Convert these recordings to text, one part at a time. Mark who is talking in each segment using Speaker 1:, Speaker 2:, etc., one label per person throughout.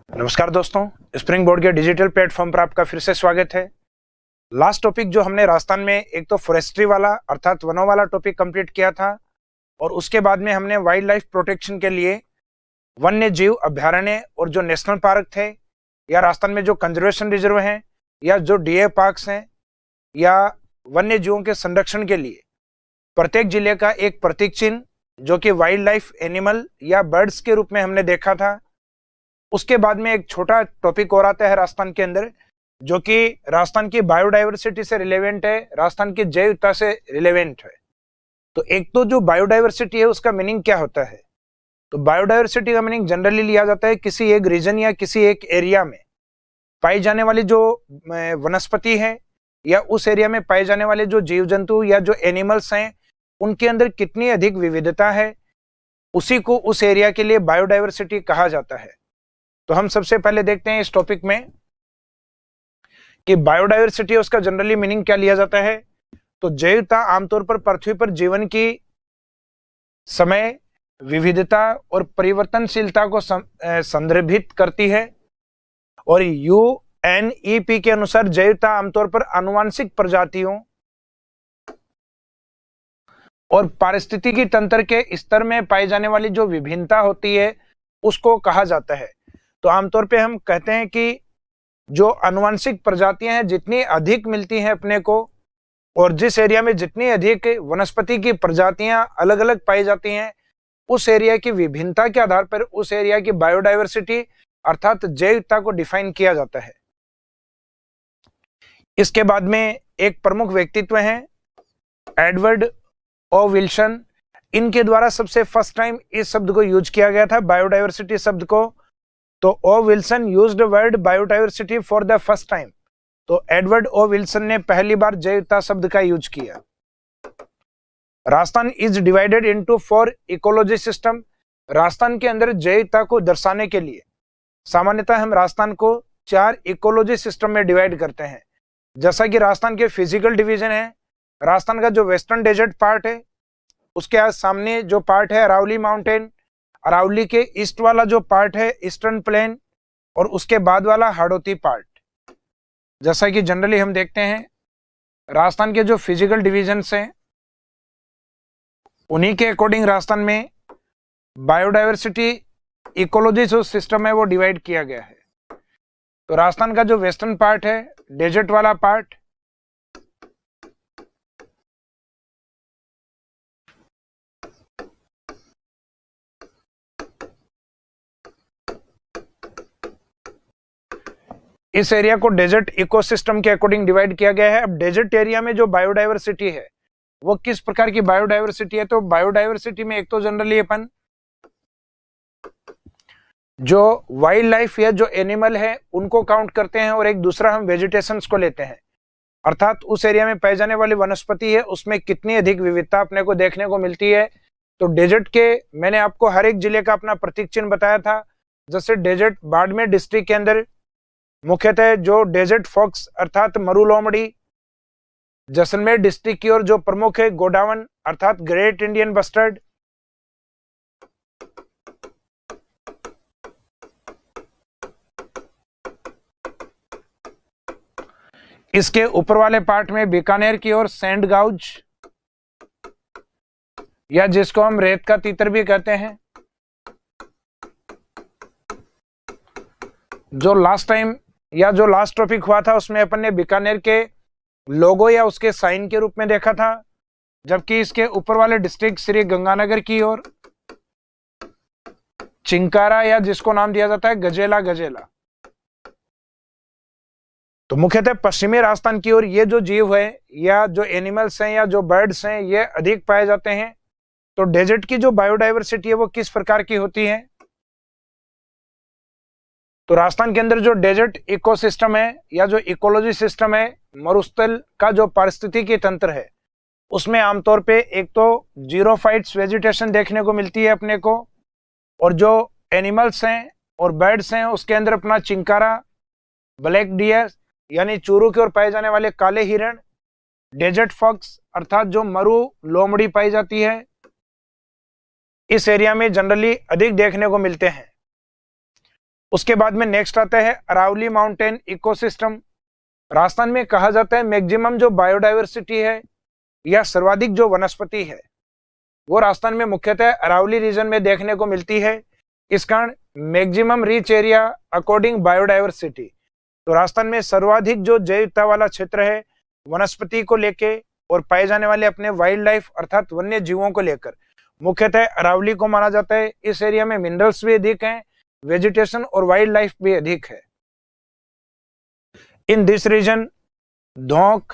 Speaker 1: नमस्कार दोस्तों, spring board के डिजिटल प्लेटफॉर्म पर आपका फिर से स्वागत है। लास्ट टॉपिक जो हमने राजस्थान में एक तो फॉरेस्ट्री वाला अर्थात वनों वाला टॉपिक कंप्लीट किया था और उसके बाद में हमने वाइल्ड लाइफ प्रोटेक्शन के लिए वन्य जीव अभ्यारण्य और जो नेशनल पार्क थे या राजस्थान में जो कंजर्वेशन रिजर्व हैं या जो डीए पार्क्स हैं या वन्य जीवों के संरक्षण के लिए प्रत्येक जिले का एक प्रतीक चिन्ह जो कि वाइल्ड लाइफ एनिमल या बर्ड्स के रूप में हमने देखा था। उसके बाद में एक छोटा टॉपिक और आता है राजस्थान के अंदर जो कि राजस्थान की बायोडाइवर्सिटी से रिलेवेंट है, राजस्थान की जैव विविधता से रिलेवेंट है। तो एक तो जो बायोडाइवर्सिटी है उसका मीनिंग क्या होता है? तो बायोडाइवर्सिटी का मीनिंग जनरली लिया जाता है किसी एक रीजन या किसी एक एरिया में पाई जाने वाली जो वनस्पति है या उस एरिया में पाए जाने वाले जो जीव जंतु या जो एनिमल्स हैं उनके अंदर कितनी अधिक विविधता है, उसी को उस एरिया के लिए बायोडाइवर्सिटी कहा जाता है। तो हम सबसे पहले देखते हैं इस टॉपिक में कि बायोडाइवर्सिटी उसका जनरली मीनिंग क्या लिया जाता है। तो जैवता आमतौर पर पृथ्वी पर जीवन की समय, विविधता और परिवर्तनशीलता को संदर्भित करती है और यूएनईपी के अनुसार जैवता आमतौर पर आनुवंशिक प्रजातियों और पारिस्थितिकी तंत्र के स्तर में पाई जाने वाली जो विभिन्नता होती है उसको कहा जाता है। तो आमतौर पे हम कहते हैं कि जो आनुवंशिक प्रजातियां हैं जितनी अधिक मिलती हैं अपने को और जिस एरिया में जितनी अधिक वनस्पति की प्रजातियां अलग अलग पाई जाती हैं उस एरिया की विभिन्नता के आधार पर उस एरिया की बायोडाइवर्सिटी अर्थात जैव विविधता को डिफाइन किया जाता है। इसके बाद में एक प्रमुख व्यक्तित्व हैं एडवर्ड ओ विल्सन। इनके द्वारा सबसे फर्स्ट टाइम इस शब्द को यूज किया गया था, बायोडाइवर्सिटी शब्द को। तो O Wilson used word biodiversity for the first time. तो एडवर्ड ओ विल्सन ने पहली बार जैव विविधता शब्द का यूज किया। Rajasthan is divided into 4 ecology system. Rajasthan के अंदर जैव विविधता को दर्शाने के लिए सामान्यतः हम राजस्थान को 4 इकोलॉजी सिस्टम में डिवाइड करते हैं। जैसा कि राजस्थान के फिजिकल डिवीजन है, राजस्थान का जो वेस्टर्न डेजर्ट पार्ट है उसके सामने जो पार्ट है अरावली माउंटेन, अरावली के ईस्ट वाला जो पार्ट है ईस्टर्न प्लेन और उसके बाद वाला हाड़ौती पार्ट। जैसा कि जनरली हम देखते हैं राजस्थान के जो फिजिकल डिवीजन्स हैं उन्हीं के अकॉर्डिंग राजस्थान में बायोडाइवर्सिटी इकोलॉजी जो सिस्टम है वो डिवाइड किया गया है। तो राजस्थान का जो वेस्टर्न पार्ट है डेजर्ट वाला पार्ट, इस एरिया को डेजर्ट इकोसिस्टम के अकॉर्डिंग डिवाइड किया गया है। अब डेजर्ट एरिया में जो बायोडाइवर्सिटी है वो किस प्रकार की बायोडाइवर्सिटी है? तो बायोडाइवर्सिटी में एक तो जनरली अपन जो वाइल्ड लाइफ या जो एनिमल है उनको काउंट करते हैं और एक दूसरा हम वेजिटेशंस को लेते हैं, अर्थात उस एरिया में पाई जाने वाली वनस्पति है उसमें कितनी अधिक विविधता अपने को देखने को मिलती है। तो डेजर्ट के मैंने आपको हर एक जिले का अपना प्रतीक चिन्ह बताया था। जैसे डेजर्ट बाड़मेर डिस्ट्रिक्ट के अंदर मुख्यतः जो डेजर्ट फॉक्स अर्थात मरु लोमड़ी, जैसलमेर डिस्ट्रिक्ट की ओर जो प्रमुख है गोडावन अर्थात ग्रेट इंडियन बस्टर्ड, इसके ऊपर वाले पार्ट में बीकानेर की ओर सैंड गाउज या जिसको हम रेत का तीतर भी कहते हैं। जो लास्ट टाइम या जो लास्ट टॉपिक हुआ था उसमें अपन ने बीकानेर के लोगो या उसके साइन के रूप में देखा था, जबकि इसके ऊपर वाले डिस्ट्रिक्ट श्री गंगानगर की ओर चिंकारा या जिसको नाम दिया जाता है गजेला गजेला। तो मुख्यतः पश्चिमी राजस्थान की ओर ये जो जीव है या जो एनिमल्स हैं या जो बर्ड्स हैं ये अधिक पाए जाते हैं। तो डेजर्ट की जो बायोडाइवर्सिटी है वो किस प्रकार की होती है? तो राजस्थान के अंदर जो डेजर्ट इकोसिस्टम है या जो इकोलॉजी सिस्टम है, मरुस्थल का जो पारिस्थितिकी तंत्र है उसमें आमतौर पे एक तो जीरोफाइट्स वेजिटेशन देखने को मिलती है अपने को, और जो एनिमल्स हैं और बर्ड्स हैं उसके अंदर अपना चिंकारा, ब्लैक डियर यानी चूरू की ओर पाए जाने वाले काले हिरण, डेजर्ट फॉक्स अर्थात जो मरु लोमड़ी पाई जाती है इस एरिया में जनरली अधिक देखने को मिलते हैं। उसके बाद में नेक्स्ट आता है अरावली माउंटेन इकोसिस्टम। राजस्थान में कहा जाता है मैक्सिमम जो बायोडाइवर्सिटी है या सर्वाधिक जो वनस्पति है वो राजस्थान में मुख्यतः अरावली रीजन में देखने को मिलती है। इस कारण maximum rich area according biodiversity, तो राजस्थान में सर्वाधिक जो जैव विविधता वाला क्षेत्र है वनस्पति को लेके और पाए जाने वाले अपने वाइल्ड लाइफ अर्थात वन्य जीवों को लेकर मुख्यतः अरावली को माना जाता है। इस एरिया में मिनरल्स भी अधिक हैं, वेजिटेशन और वाइल्ड लाइफ भी अधिक है। इन दिस रीजन धौंक,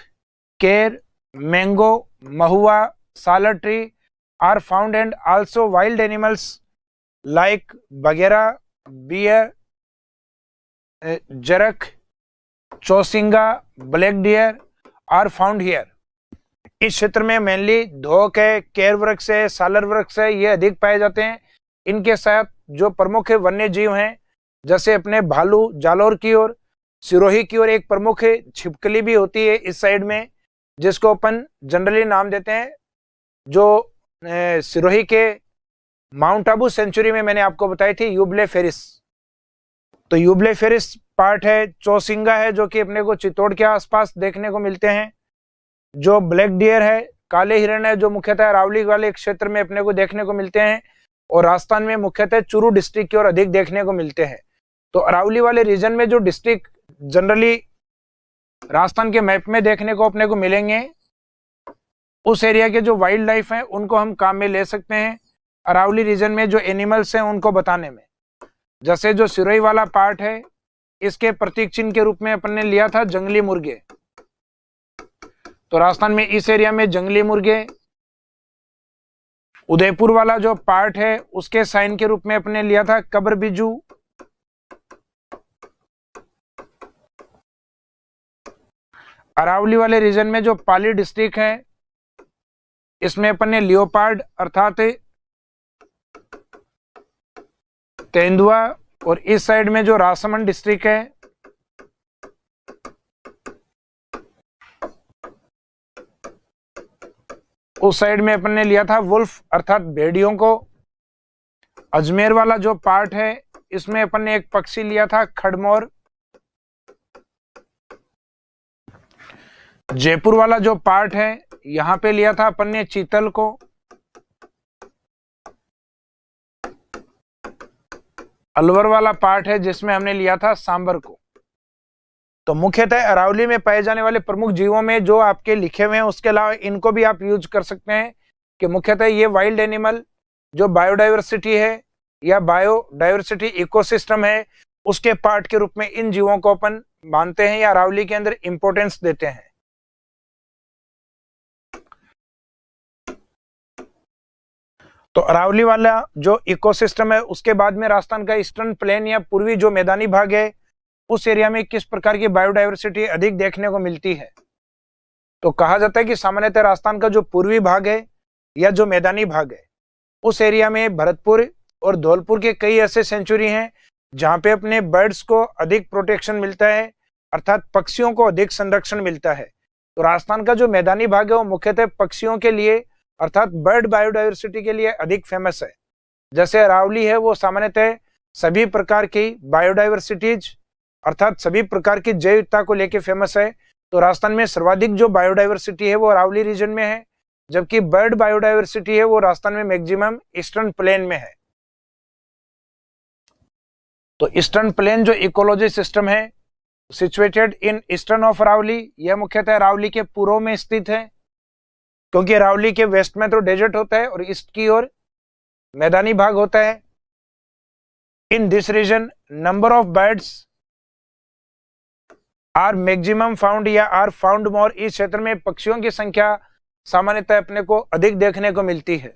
Speaker 1: केर, मैंगो, महुआ, सालर tree are found and also wild animals like बगेरा, बियर, जरक, चौसिंगा, black deer are found here. इस क्षेत्र में मेनली धोक है, केर वृक्ष है, सालर वृक्ष है, ये अधिक पाए जाते हैं। इनके साथ जो प्रमुख वन्य जीव हैं जैसे अपने भालू, जालौर की ओर, सिरोही की ओर एक प्रमुख छिपकली भी होती है इस साइड में, जिसको अपन जनरली नाम देते हैं, जो सिरोही के माउंट आबू सेंचुरी में मैंने आपको बताई थी यूबलेफेरिस, तो यूबलेफेरिस पार्ट है। चौसिंगा है जो कि अपने को चित्तौड़ के आसपास देखने को मिलते हैं। जो ब्लैक डियर है, काले हिरण है, जो मुख्यतः अरावली वाले क्षेत्र में अपने को देखने को मिलते हैं और राजस्थान में मुख्यतः चूरू डिस्ट्रिक्ट की ओर अधिक देखने को मिलते हैं। तो अरावली वाले रीजन में जो डिस्ट्रिक्ट जनरली राजस्थान के मैप में देखने को अपने को मिलेंगे, उस एरिया के जो वाइल्ड लाइफ है उनको हम काम में ले सकते हैं अरावली रीजन में जो एनिमल्स हैं उनको बताने में। जैसे जो सिरोही वाला पार्ट है, इसके प्रतीक चिन्ह के रूप में अपन ने लिया था जंगली मुर्गे, तो राजस्थान में इस एरिया में जंगली मुर्गे। उदयपुर वाला जो पार्ट है उसके साइन के रूप में अपने लिया था कब्र बिजू। अरावली वाले रीजन में जो पाली डिस्ट्रिक्ट है इसमें अपन ने लियोपार्ड अर्थात तेंदुआ, और इस साइड में जो राजसमंद डिस्ट्रिक्ट है उस साइड में अपन ने लिया था वुल्फ अर्थात भेड़ियों को। अजमेर वाला जो पार्ट है इसमें अपन ने एक पक्षी लिया था खड़मोर। जयपुर वाला जो पार्ट है यहां पे लिया था अपन ने चीतल को। अलवर वाला पार्ट है जिसमें हमने लिया था सांबर को। तो मुख्यतः अरावली में पाए जाने वाले प्रमुख जीवों में जो आपके लिखे हुए हैं उसके अलावा इनको भी आप यूज कर सकते हैं कि मुख्यतः ये वाइल्ड एनिमल जो बायोडाइवर्सिटी है या बायोडाइवर्सिटी इकोसिस्टम है उसके पार्ट के रूप में इन जीवों को अपन मानते हैं या अरावली के अंदर इंपॉर्टेंस देते हैं। तो अरावली वाला जो इकोसिस्टम है उसके बाद में राजस्थान का ईस्टर्न प्लेन या पूर्वी जो मैदानी भाग है उस एरिया में किस प्रकार की बायोडाइवर्सिटी अधिक देखने को मिलती है। तो कहा जाता है कि सामान्यतः राजस्थान का जो पूर्वी भाग है या जो मैदानी भाग है उस एरिया में भरतपुर और धौलपुर के कई ऐसे सेंचुरी हैं जहां पे अपने बर्ड्स को अधिक प्रोटेक्शन मिलता है अर्थात पक्षियों को अधिक संरक्षण मिलता है। तो राजस्थान का जो मैदानी भाग है वो मुख्यतः पक्षियों के लिए अर्थात बर्ड बायोडाइवर्सिटी के लिए अधिक फेमस है। जैसे अरावली है वो सामान्यतः सभी प्रकार की बायोडाइवर्सिटीज अर्थात सभी प्रकार की जैव विविधता को लेकर फेमस है। तो राजस्थान में सर्वाधिक जो बायोडाइवर्सिटी है वो अरावली रीजन में है, जबकि बर्ड बायोडाइवर्सिटी है वो राजस्थान में मैक्सिमम ईस्टर्न प्लेन में है। तो ईस्टर्न प्लेन जो इकोलॉजी सिस्टम है situated in eastern of Aravalli, यह मुख्यतः अरावली के पूर्व में स्थित है, क्योंकि अरावली के वेस्ट में तो डेजर्ट होता है और ईस्ट की ओर मैदानी भाग होता है। In this region number of birds are maximum found या आर फाउंड मोर। इस क्षेत्र में पक्षियों की संख्या सामान्यतः अपने को अधिक देखने को मिलती है।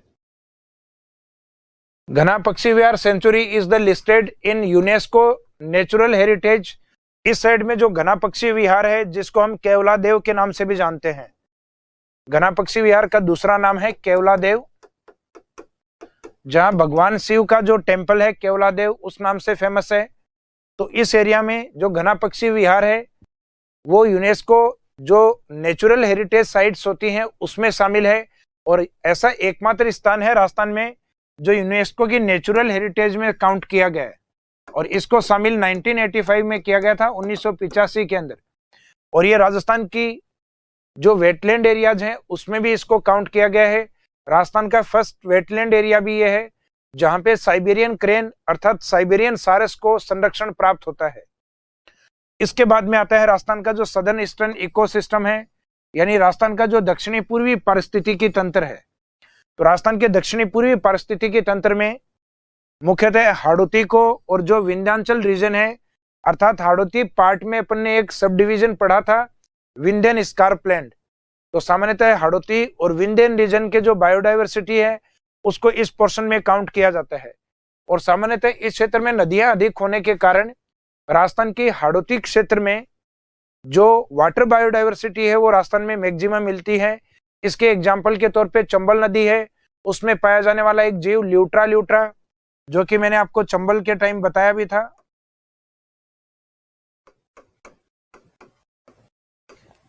Speaker 1: Ghana Pakshi Vihar sanctuary is the listed in UNESCO natural heritage. इस साइड में जो घना पक्षी विहार है जिसको हम केवलादेव के नाम से भी जानते हैं, घना पक्षी विहार का दूसरा नाम है केवलादेव, जहां भगवान शिव का जो टेम्पल है केवलादेव उस नाम से फेमस है। तो इस एरिया में जो घना पक्षी विहार है वो यूनेस्को जो नेचुरल हेरिटेज साइट्स होती हैं उसमें शामिल है और ऐसा एकमात्र स्थान है राजस्थान में जो यूनेस्को की नेचुरल हेरिटेज में काउंट किया गया है। और इसको शामिल 1985 में किया गया था, 1985 के अंदर। और ये राजस्थान की जो वेटलैंड एरियाज हैं उसमें भी इसको काउंट किया गया है। राजस्थान का फर्स्ट वेटलैंड एरिया भी ये है जहां पे साइबेरियन क्रेन अर्थात साइबेरियन सारस को संरक्षण प्राप्त होता है। इसके बाद में आता है राजस्थान का जो सदर्न ईस्टर्न इकोसिस्टम है, यानी राजस्थान का जो दक्षिणी पूर्वी पारिस्थितिकी तंत्र है। तो राजस्थान के दक्षिणी पूर्वी पारिस्थितिकी तंत्र में मुख्यतः हाड़ौती को और जो विंध्याचल रीजन है अर्थात हाड़ौती पार्ट में अपन ने एक सब डिवीजन पढ़ा था विंध्यन स्कार्पलैंड। तो सामान्यतः हाड़ौती और विंध्यन रीजन के जो बायोडाइवर्सिटी है उसको इस पोर्शन में काउंट किया जाता है। और सामान्यतः इस क्षेत्र में नदियां अधिक होने के कारण राजस्थान की हाड़ौती क्षेत्र में जो वाटर बायोडाइवर्सिटी है वो राजस्थान में मैक्सिमम मिलती है। इसके एग्जाम्पल के तौर पे चंबल नदी है, उसमें पाया जाने वाला एक जीव ल्यूट्रा, जो कि मैंने आपको चंबल के टाइम बताया भी था।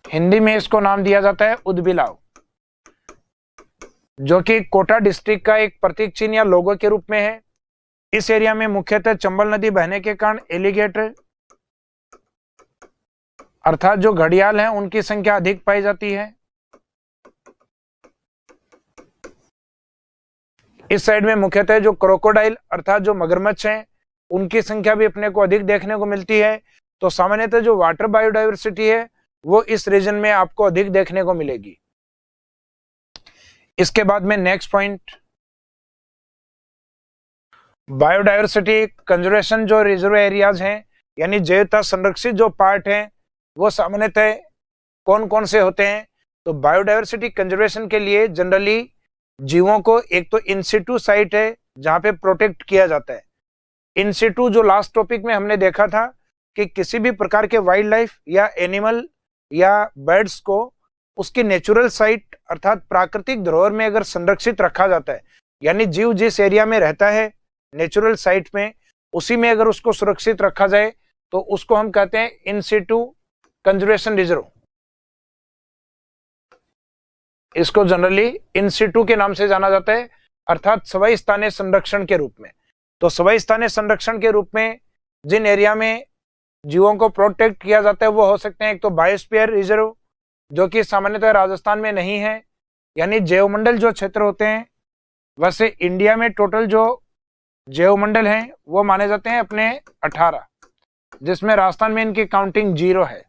Speaker 1: हिंदी में इसको नाम दिया जाता है उदबिलाव, जो कि कोटा डिस्ट्रिक्ट का एक प्रतीक चिन्ह या लोगो के रूप में है। इस एरिया में मुख्यतः चंबल नदी बहने के कारण एलिगेटर अर्थात जो घड़ियाल हैं उनकी संख्या अधिक पाई जाती है। इस साइड में मुख्यतः जो क्रोकोडाइल अर्थात जो मगरमच्छ हैं उनकी संख्या भी अपने को अधिक देखने को मिलती है। तो सामान्यतः जो वाटर बायोडाइवर्सिटी है वो इस रीजन में आपको अधिक देखने को मिलेगी। इसके बाद में नेक्स्ट पॉइंट, बायोडाइवर्सिटी कंजर्वेशन जो रिजर्व एरियाज हैं यानी जैवता संरक्षित जो पार्ट हैं वो सामान्यतः कौन कौन से होते हैं। तो बायोडाइवर्सिटी कंजर्वेशन के लिए जनरली जीवों को एक तो इंसिटू साइट है जहां पे प्रोटेक्ट किया जाता है। इंसिटू जो लास्ट टॉपिक में हमने देखा था कि किसी भी प्रकार के वाइल्ड लाइफ या एनिमल या बर्ड्स को उसकी नेचुरल साइट अर्थात प्राकृतिक धरोहर में अगर संरक्षित रखा जाता है, यानी जीव जिस एरिया में रहता है नेचुरल साइट में उसी में अगर उसको सुरक्षित रखा जाए तो उसको हम कहते हैं इन सिटू कंजर्वेशन रिजर्व। इसको जनरली इन सिटू के नाम से जाना जाता है अर्थात सवई स्थानीय संरक्षण के रूप में। तो सवई स्थानीय संरक्षण के रूप में जिन एरिया में जीवों को प्रोटेक्ट किया जाता है वो हो सकते हैं एक तो बायोस्फीयर रिजर्व जो कि सामान्यतः राजस्थान में नहीं है, यानी जैवमंडल जो क्षेत्र होते हैं। वैसे इंडिया में टोटल जो जैवमंडल हैं वो माने जाते हैं अपने 18, जिसमें राजस्थान में इनकी काउंटिंग 0 है।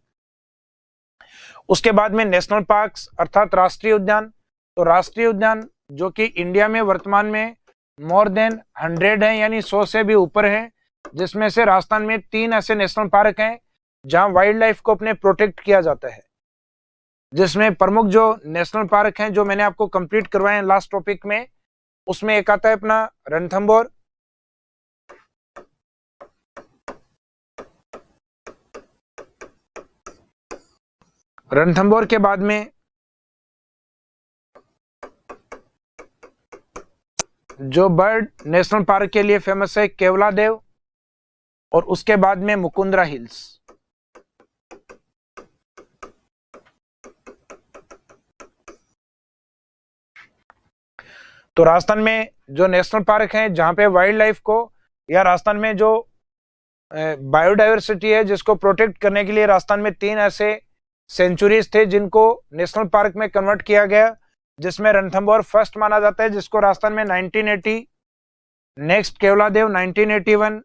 Speaker 1: उसके बाद में नेशनल पार्क्स अर्थात राष्ट्रीय उद्यान। तो राष्ट्रीय उद्यान जो कि इंडिया में वर्तमान में मोर देन 100 है यानी 100 से भी ऊपर है, जिसमें से राजस्थान में 3 ऐसे नेशनल पार्क हैं जहां वाइल्ड लाइफ को अपने प्रोटेक्ट किया जाता है। जिसमें प्रमुख जो नेशनल पार्क हैं जो मैंने आपको कंप्लीट करवाए हैं लास्ट टॉपिक में, उसमें एक आता है अपना रणथंभौर, रणथंभौर के बाद में जो बर्ड नेशनल पार्क के लिए फेमस है केवलादेव, और उसके बाद में मुकुंदरा हिल्स। तो राजस्थान में जो नेशनल पार्क हैं जहां पे वाइल्ड लाइफ को या राजस्थान में जो बायोडाइवर्सिटी है जिसको प्रोटेक्ट करने के लिए राजस्थान में 3 ऐसे सेंचुरीज थे जिनको नेशनल पार्क में कन्वर्ट किया गया, जिसमें रणथंभौर फर्स्ट माना जाता है जिसको राजस्थान में 1980, नेक्स्ट केवलादेव 1981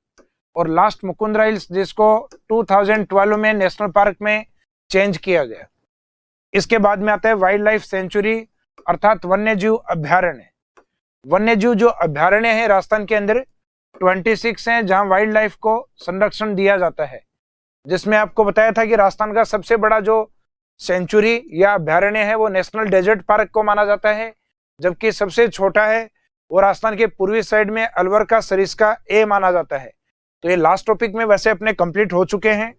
Speaker 1: और लास्ट मुकुंदरा हिल्स जिसको 2012 में नेशनल पार्क में चेंज किया गया। इसके बाद में आता है वाइल्ड लाइफ सेंचुरी अर्थात वन्य जीव अभ्यारण्य। वन्य जीव जो अभ्यारण्य है राजस्थान के अंदर 26 हैं जहां वाइल्ड लाइफ को संरक्षण दिया जाता है, जिसमें आपको बताया था कि राजस्थान का सबसे बड़ा जो सेंचुरी या अभ्यारण्य है वो नेशनल डेजर्ट पार्क को माना जाता है, जबकि सबसे छोटा है वो राजस्थान के पूर्वी साइड में अलवर का सरिस्का ए माना जाता है। तो ये लास्ट टॉपिक में वैसे अपने कंप्लीट हो चुके हैं।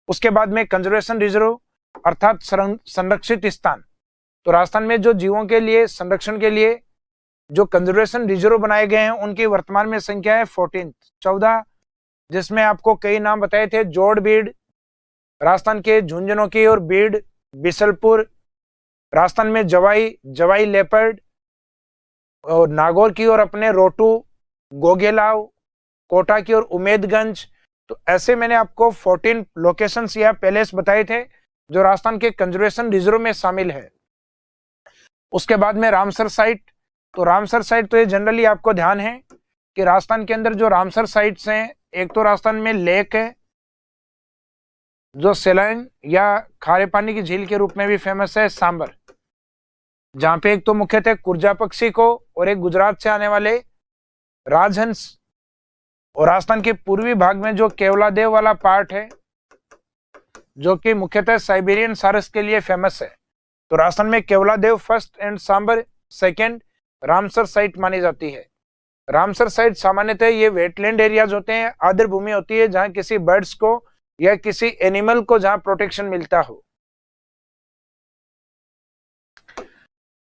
Speaker 1: उसके बाद में कंजर्वेशन रिजर्व अर्थात संरक्षित स्थान। तो राजस्थान में जो जीवों के लिए संरक्षण के लिए जो कंजर्वेशन रिजर्व बनाए गए हैं उनकी वर्तमान में संख्या है 14, जिसमें आपको कई नाम बताए थे। जोड़ बीड राजस्थान के झुंझुनू की और बीड बिसलपुर, राजस्थान में जवाई लेपर्ड और नागौर की और अपने रोटू, गोगेलाव, कोटा की ओर उमेदगंज। तो ऐसे मैंने आपको 14 लोकेशंस या पैलेस बताए थे जो राजस्थान के कंजर्वेशन रिजर्व में शामिल है। उसके बाद में रामसर साइट। तो रामसर साइट तो ये जनरली आपको ध्यान है कि राजस्थान के अंदर जो रामसर साइट्स हैं, एक तो राजस्थान में लेक है जो सेलाइन या खारे पानी की झील के रूप में भी फेमस है, सांबर, जहां पे एक तो मुख्यतः कुर्जा पक्षी को और एक गुजरात से आने वाले राजहंस, और राजस्थान के पूर्वी भाग में जो केवलादेव वाला पार्ट है जो कि मुख्यतः साइबेरियन सारस के लिए फेमस है। तो राजस्थान में Keoladeo first and Sambhar second Ramsar site मानी जाती है। रामसर साइट सामान्यतः ये वेटलैंड एरियाज होते हैं, आर्द्र भूमि होती है जहां किसी बर्ड्स को या किसी एनिमल को जहां प्रोटेक्शन मिलता हो।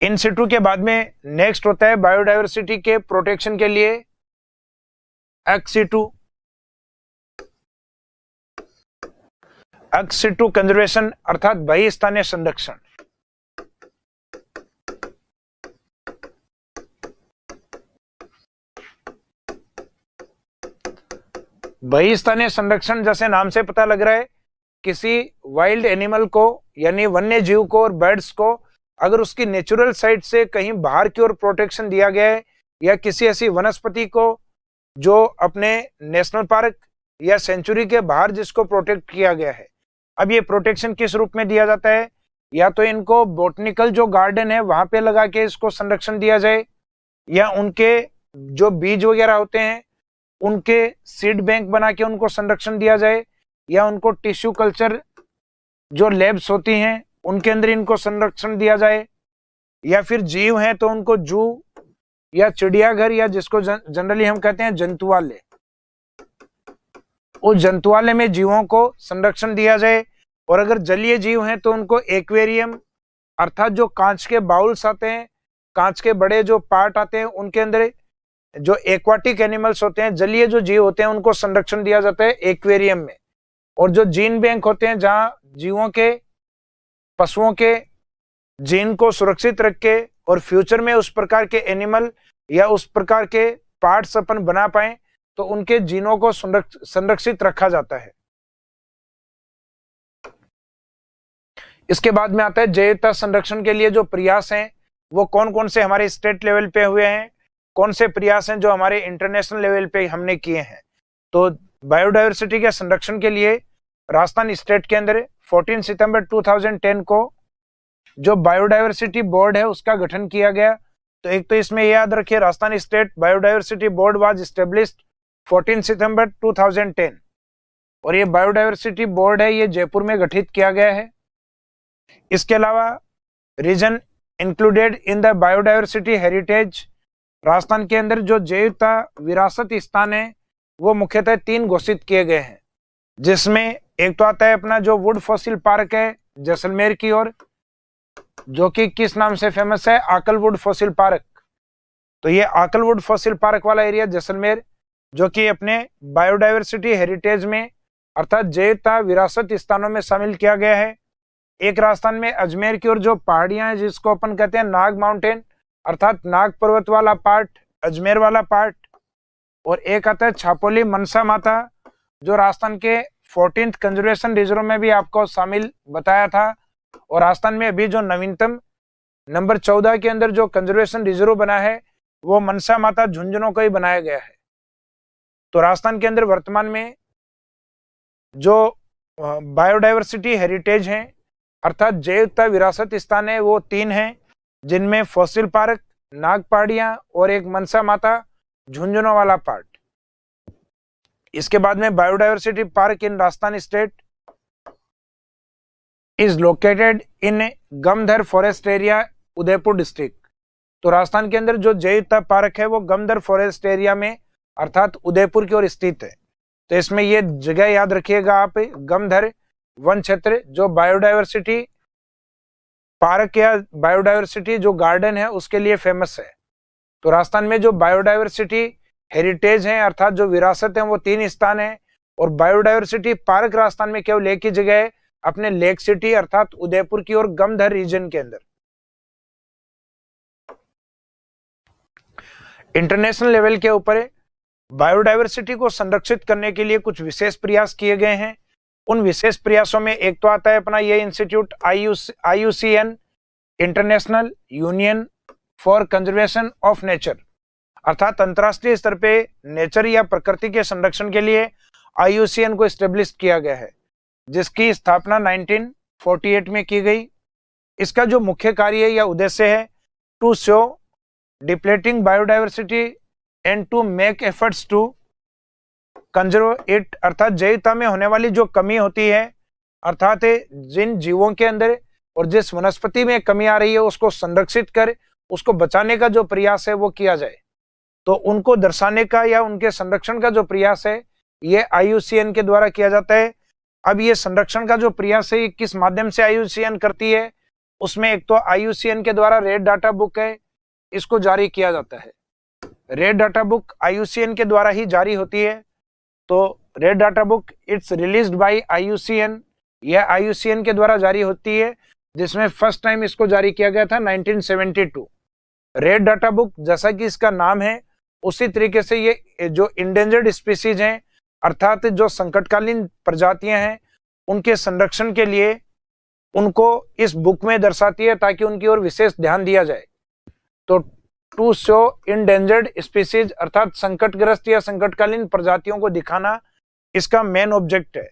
Speaker 1: इन सिटू के बाद में नेक्स्ट होता है बायोडायवर्सिटी के प्रोटेक्शन के लिए एक्स सिटू कंजर्वेशन अर्थात बहिस्थानीय संरक्षण। बहिस्थानीय संरक्षण जैसे नाम से पता लग रहा है, किसी वाइल्ड एनिमल को यानी वन्य जीव को और बर्ड्स को अगर उसकी नेचुरल साइट से कहीं बाहर की ओर प्रोटेक्शन दिया गया है, या किसी ऐसी वनस्पति को जो अपने नेशनल पार्क या सेंचुरी के बाहर जिसको प्रोटेक्ट किया गया है। अब ये प्रोटेक्शन किस रूप में दिया जाता है, या तो इनको बोटनिकल जो गार्डन है वहां पे लगा के इसको संरक्षण दिया जाए, या उनके जो बीज वगैरह होते हैं उनके सीड बैंक बना के उनको संरक्षण दिया जाए, या उनको टिश्यू कल्चर जो लैब्स होती हैं उनके अंदर इनको संरक्षण दिया जाए, या फिर जीव हैं तो उनको जू या चिड़ियाघर या जिसको जनरली हम कहते हैं जंतुआलय, उस जंतुआलय में जीवों को संरक्षण दिया जाए। और अगर जलीय जीव हैं तो उनको एक्वेरियम अर्थात जो कांच के बाउल्स आते हैं, कांच के बड़े जो पार्ट आते हैं उनके अंदर जो एक्वाटिक एनिमल्स होते हैं, जलीय जो जीव होते हैं उनको संरक्षण दिया जाता है एक्वेरियम में। और जो जीन बैंक होते हैं जहां जीवों के पशुओं के जीन को सुरक्षित रख के और फ्यूचर में उस प्रकार के एनिमल या उस प्रकार के पार्ट्स अपन बना पाए तो उनके जीनों को संरक्षित रखा जाता है। इसके बाद में आता है जैवता संरक्षण के लिए जो प्रयास हैं वो कौन कौन से हमारे स्टेट लेवल पे हुए हैं, कौन से प्रयास हैं जो हमारे इंटरनेशनल लेवल पे हमने किए हैं। तो बायोडायवर्सिटी के संरक्षण के लिए राजस्थान स्टेट के अंदर 14 सितंबर 2010 को जो बायोडायवर्सिटी बोर्ड है उसका गठन किया गया। तो एक तो इसमें याद रखिए Rajasthan state biodiversity board was established 14 सितंबर 2010, और ये बायोडायवर्सिटी बोर्ड है ये जयपुर में गठित किया गया है। इसके अलावा region included in the biodiversity heritage, Rajasthan के अंदर जो जैवता विरासत स्थान है वो मुख्यतः 3 घोषित किए गए हैं, जिसमें एक तो आता है अपना जो वुड फॉसिल पार्क है जैसलमेर की ओर, जो कि किस नाम से फेमस है, आकलवुड फॉसिल पार्क। तो ये आकलवुड फॉसिल पार्क वाला एरिया जैसलमेर जो कि अपने बायोडायवर्सिटी हेरिटेज में अर्थात जैवता विरासत स्थानों में शामिल किया गया है। एक राजस्थान में अजमेर की ओर जो पहाड़ियां हैं जिसको अपन कहते हैं नाग माउंटेन अर्थात नाग पर्वत वाला पार्ट, अजमेर वाला पार्ट, और एक आता है छापोली मनसा माता जो राजस्थान के 14th कंजर्वेशन रिजर्व में भी आपको शामिल बताया था। और राजस्थान में अभी जो नवीनतम नंबर 14 के अंदर जो कंजर्वेशन रिजर्व बना है वो मनसा माता झुंझुनू को ही बनाया गया है। तो राजस्थान के अंदर वर्तमान में जो बायोडायवर्सिटी हेरिटेज हैं अर्थात जैवता विरासत स्थान है वो 3 हैं, जिनमें फॉसिल पार्क, नाग पहाड़ियां और एक मनसा माता झुंझुनू वाला पार्ट। इसके बाद में biodiversity park in Rajasthan state is located in Gamdhar forest area Udaipur district. तो राजस्थान के अंदर जो जैवता पार्क है वो गमधर फॉरेस्ट एरिया में अर्थात उदयपुर की ओर स्थित है। तो इसमें ये जगह याद रखिएगा आप, गमधर वन क्षेत्र जो बायोडायवर्सिटी पार्क या बायोडायवर्सिटी जो गार्डन है उसके लिए फेमस है। तो राजस्थान में जो बायोडायवर्सिटी हेरिटेज है अर्थात जो विरासत है वो 3 स्थान है, और बायोडायवर्सिटी पार्क राजस्थान में केवल एक ही जगह है अपने लेक सिटी अर्थात उदयपुर की ओर गमधर रीजन के अंदर। इंटरनेशनल लेवल के ऊपर बायोडायवर्सिटी को संरक्षित करने के लिए कुछ विशेष प्रयास किए गए हैं। उन विशेष प्रयासों में एक तो आता है अपना ये institute IUCN, international union for conservation of nature, अर्थात अंतरराष्ट्रीय स्तर पे नेचर या प्रकृति के संरक्षण के लिए IUCN को स्टेब्लिश किया गया है, जिसकी स्थापना 1948 में की गई। इसका जो मुख्य कार्य या उद्देश्य है, to show depleting biodiversity and to make efforts to conserve it, अर्थात जैविकता में होने वाली जो कमी होती है, अर्थात जिन जीवों के अंदर और जिस वनस्पति में कमी आ रही है उसको संरक्षित कर उसको बचाने का जो प्रयास है वो किया जाए। तो उनको दर्शाने का या उनके संरक्षण का जो प्रयास है ये IUCN के द्वारा किया जाता है। अब ये संरक्षण का जो प्रयास है ये किस माध्यम से IUCN करती है, उसमें एक तो IUCN के द्वारा रेड डाटा बुक है, इसको जारी किया जाता है। रेड डाटा बुक IUCN के द्वारा ही जारी होती है। तो red data book it's released by IUCN, यह IUCN के द्वारा जारी होती है, जिसमें फर्स्ट टाइम इसको जारी किया गया था 1972। रेड डाटा बुक जैसा कि इसका नाम है उसी तरीके से ये जो इंडेंजर्ड स्पीसीज हैं, अर्थात जो संकटकालीन प्रजातियां हैं, उनके संरक्षण के लिए उनको इस बुक में दर्शाती है ताकि उनकी ओर विशेष ध्यान दिया जाए। तो टू शो इंडेंजर्ड स्पीसीज अर्थात संकटग्रस्त या संकटकालीन प्रजातियों को दिखाना इसका मेन ऑब्जेक्ट है।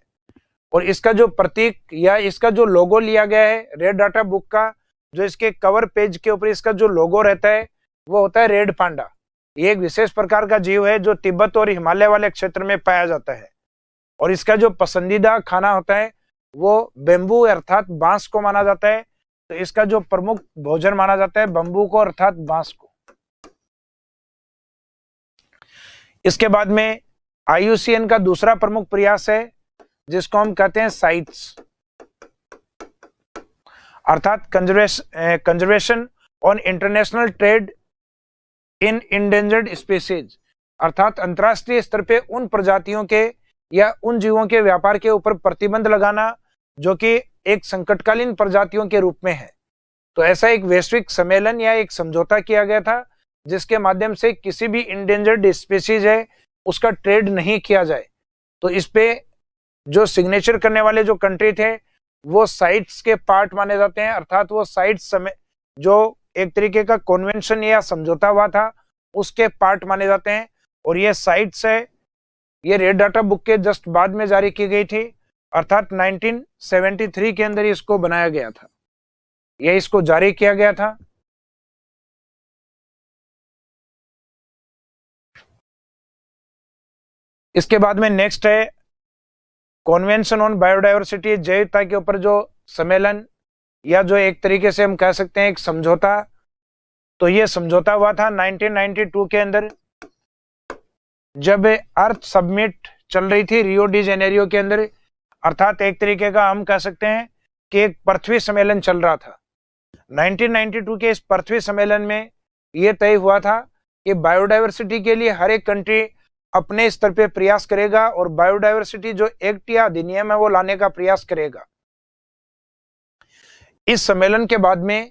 Speaker 1: और इसका जो प्रतीक या इसका जो लोगो लिया गया है रेड डाटा बुक का, जो इसके कवर पेज के ऊपर इसका जो लोगो रहता है वो होता है रेड पांडा। ये एक विशेष प्रकार का जीव है जो तिब्बत और हिमालय वाले क्षेत्र में पाया जाता है। और इसका जो पसंदीदा खाना होता है वो बेम्बू अर्थात बांस को माना जाता है। तो इसका जो प्रमुख भोजन माना जाता है बम्बू को अर्थात बांस को। इसके बाद में IUCN का दूसरा प्रमुख प्रयास है जिसको हम कहते हैं साइट्स, अर्थात conservation on international trade in endangered species, अर्थात अंतरराष्ट्रीय स्तर पे उन प्रजातियों के या उन जीवों के व्यापार के ऊपर प्रतिबंध लगाना जो कि एक संकटकालीन प्रजातियों के रूप में है। तो ऐसा एक वैश्विक सम्मेलन या एक समझौता किया गया था जिसके माध्यम से किसी भी इंडेंजर्ड स्पीसीज है उसका ट्रेड नहीं किया जाए। तो इस पे जो सिग्नेचर करने वाले जो कंट्री थे वो साइट्स के पार्ट माने जाते हैं, अर्थात वो साइट्स जो एक तरीके का कन्वेंशन या समझौता हुआ था उसके पार्ट माने जाते हैं। और ये साइट्स है ये रेड डाटा बुक के जस्ट बाद में जारी की गई थी, अर्थात 1973 के अंदर इसको बनाया गया था, ये इसको जारी किया गया था। इसके बाद में नेक्स्ट है कॉन्वेंशन ऑन बायोडायवर्सिटी, जैविकता के ऊपर जो सम्मेलन या जो एक तरीके से हम कह सकते हैं एक समझौता। तो ये समझौता हुआ था 1992 के अंदर जब अर्थ समिट चल रही थी रियो डी जेनेरियो के अंदर, अर्थात एक तरीके का हम कह सकते हैं कि एक पृथ्वी सम्मेलन चल रहा था। 1992 के इस पृथ्वी सम्मेलन में यह तय हुआ था कि बायोडायवर्सिटी के लिए हर एक कंट्री अपने स्तर पे प्रयास करेगा और बायोडायवर्सिटी जो एक्ट या अधिनियम है वो लाने का प्रयास करेगा। इस सम्मेलन के बाद में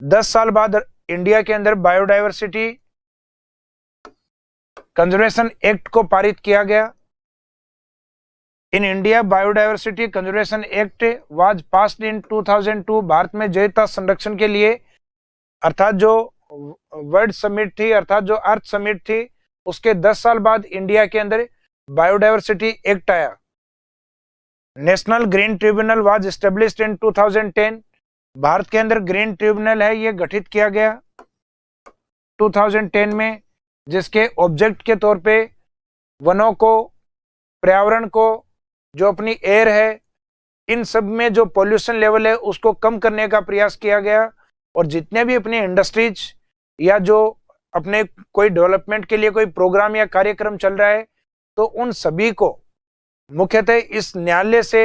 Speaker 1: 10 साल बाद इंडिया के अंदर बायोडायवर्सिटी कंजर्वेशन एक्ट को पारित किया गया। In India biodiversity conservation act was passed in 2002। Bharat में जैविकता संरक्षण के लिए अर्थात जो वर्ल्ड समिट थी अर्थात जो अर्थ समिट थी उसके 10 साल बाद इंडिया के अंदर बायोडायवर्सिटी एक्ट आया। National green tribunal was established in 2010। Bharat के अंदर ग्रीन ट्रिब्यूनल है ये गठित किया गया 2010 में, जिसके ऑब्जेक्ट के तौर पे वनों को, पर्यावरण को, जो अपनी एयर है, इन सब में जो पॉल्यूशन लेवल है उसको कम करने का प्रयास किया गया। और जितने भी अपनी इंडस्ट्रीज या जो अपने कोई डेवलपमेंट के लिए कोई प्रोग्राम या कार्यक्रम चल रहा है तो उन सभी को मुख्यतः इस न्यायालय से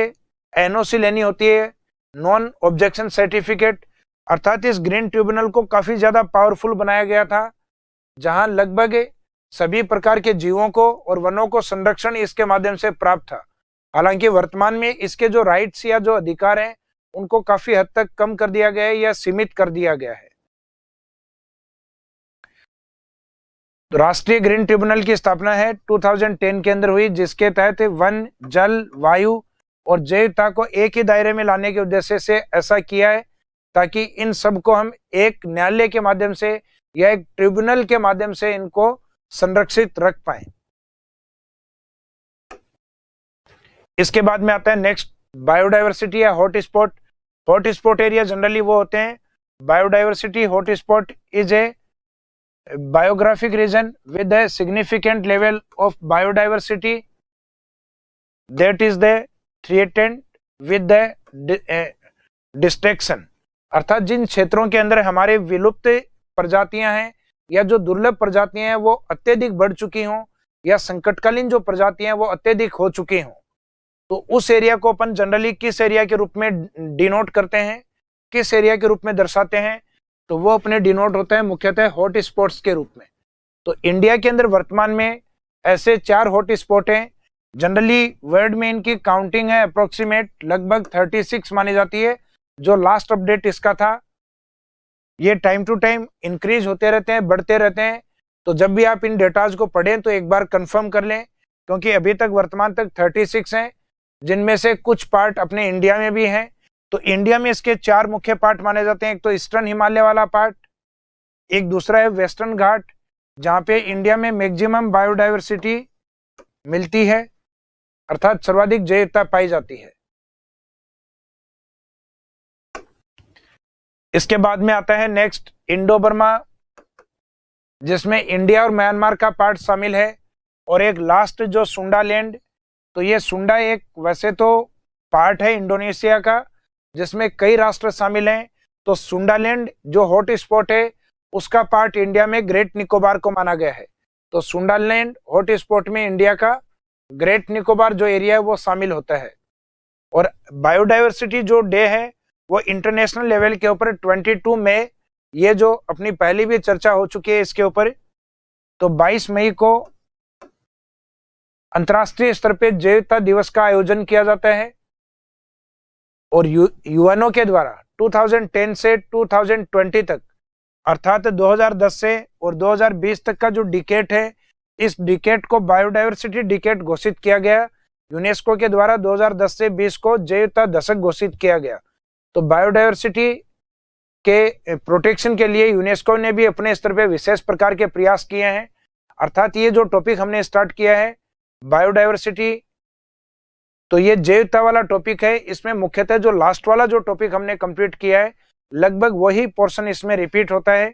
Speaker 1: NOC लेनी होती है, नॉन ऑब्जेक्शन सर्टिफिकेट। अर्थात इस ग्रीन ट्रिब्यूनल को काफी ज्यादा पावरफुल बनाया गया था जहां लगभग सभी प्रकार के जीवों को और वनों को संरक्षण इसके माध्यम से प्राप्त था। हालांकि वर्तमान में इसके जो राइट्स या जो अधिकार हैं उनको काफी हद तक कम कर दिया गया है या सीमित कर दिया गया है। तो राष्ट्रीय ग्रीन ट्रिब्यूनल की स्थापना है 2010 के अंदर हुई, जिसके तहत वन, जल, वायु और जैवता को एक ही दायरे में लाने के उद्देश्य से ऐसा किया है ताकि इन सब को हम एक न्यायालय के माध्यम से या एक ट्रिब्यूनल के माध्यम से इनको संरक्षित रख पाए। इसके बाद में आता है नेक्स्ट बायोडायवर्सिटी या हॉटस्पॉट। हॉटस्पॉट एरिया जनरली वो होते हैं biodiversity hotspot is a biographic region with a significant level of biodiversity that is the threatened with the destruction। अर्थात जिन क्षेत्रों के अंदर हमारे विलुप्त प्रजातियां हैं या जो दुर्लभ प्रजातियां हैं वो अत्यधिक बढ़ चुकी हों या संकटकालीन जो प्रजातियां हैं वो अत्यधिक हो चुकी हों, तो उस एरिया को अपन जनरली किस एरिया के रूप में डिनोट करते हैं, किस एरिया के रूप में दर्शाते हैं, तो वो अपने डिनोट होता है मुख्यतः हॉट स्पॉट्स के रूप में। तो इंडिया के अंदर वर्तमान में ऐसे 4 हॉट स्पॉट हैं। जनरली वर्ल्ड में इनकी काउंटिंग है अप्रोक्सीमेट लगभग 36 मानी जाती है। जो लास्ट अपडेट इसका था, ये टाइम टू टाइम इंक्रीज होते रहते हैं, बढ़ते रहते हैं। तो जब भी आप इन डेटाज को पढ़ें तो एक बार कंफर्म कर लें, क्योंकि अभी तक वर्तमान तक 36 हैं, जिनमें से कुछ पार्ट अपने इंडिया में भी हैं। तो इंडिया में इसके 4 मुख्य पार्ट माने जाते हैं। एक तो ईस्टर्न हिमालय वाला पार्ट, एक दूसरा है वेस्टर्न घाट, जहां पे इंडिया में मैक्सिमम बायोडायवर्सिटी मिलती है, अर्थात सर्वाधिक जैवता पाई जाती है। इसके बाद में आता है नेक्स्ट इंडो बर्मा, जिसमें इंडिया और म्यांमार का पार्ट शामिल है, और एक लास्ट जो सुंडा लैंड। तो ये सुंडा एक वैसे तो पार्ट है इंडोनेशिया का, जिसमें कई राष्ट्र शामिल हैं। तो सुंडालैंड जो हॉट स्पॉट है उसका पार्ट इंडिया में ग्रेट निकोबार को माना गया है। तो सुंडालैंड हॉट स्पॉट में इंडिया का ग्रेट निकोबार जो एरिया है वो शामिल होता है। और बायोडायवर्सिटी जो डे है वो इंटरनेशनल लेवल के ऊपर 22 मई, ये जो अपनी पहली भी चर्चा हो चुकी है इसके ऊपर, तो 22 मई को अंतर्राष्ट्रीय स्तर पे जैवता दिवस का आयोजन किया जाता है। और यूएनओ के द्वारा 2010 से 2020 तक, अर्थात 2010 से और 2020 तक का जो डिकेट है, इस डिकेट को बायोडायवर्सिटी डिकेट घोषित किया गया। यूनेस्को के द्वारा 2010 से 20 को जैवता दशक घोषित किया गया। तो बायोडायवर्सिटी के प्रोटेक्शन के लिए यूनेस्को ने भी अपने स्तर पे विशेष प्रकार के प्रयास किए हैं। अर्थात ये जो टॉपिक हमने स्टार्ट किया है बायोडायवर्सिटी, तो ये जैवता वाला टॉपिक है। इसमें मुख्यतः जो लास्ट वाला जो टॉपिक हमने कंप्लीट किया है, लगभग वही पोर्शन इसमें रिपीट होता है।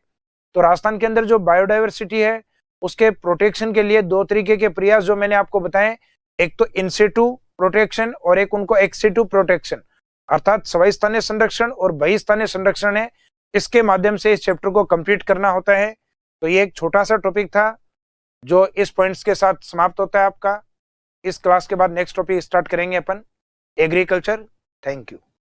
Speaker 1: तो राजस्थान के अंदर जो बायोडायवर्सिटी है उसके प्रोटेक्शन के लिए 2 तरीके के प्रयास जो मैंने आपको बताए, एक तो इन सिटू प्रोटेक्शन और एक उनको एक्स सिटू प्रोटेक्शन, अर्थात सवैस्थानीय संरक्षण और बहिस्थानीय संरक्षण है। इसके माध्यम से इस चैप्टर को कंप्लीट करना होता है। तो ये एक छोटा सा टॉपिक था जो इस पॉइंट्स के साथ समाप्त होता है आपका। इस क्लास के बाद नेक्स्ट टॉपिक स्टार्ट करेंगे अपन एग्रीकल्चर। Thank you.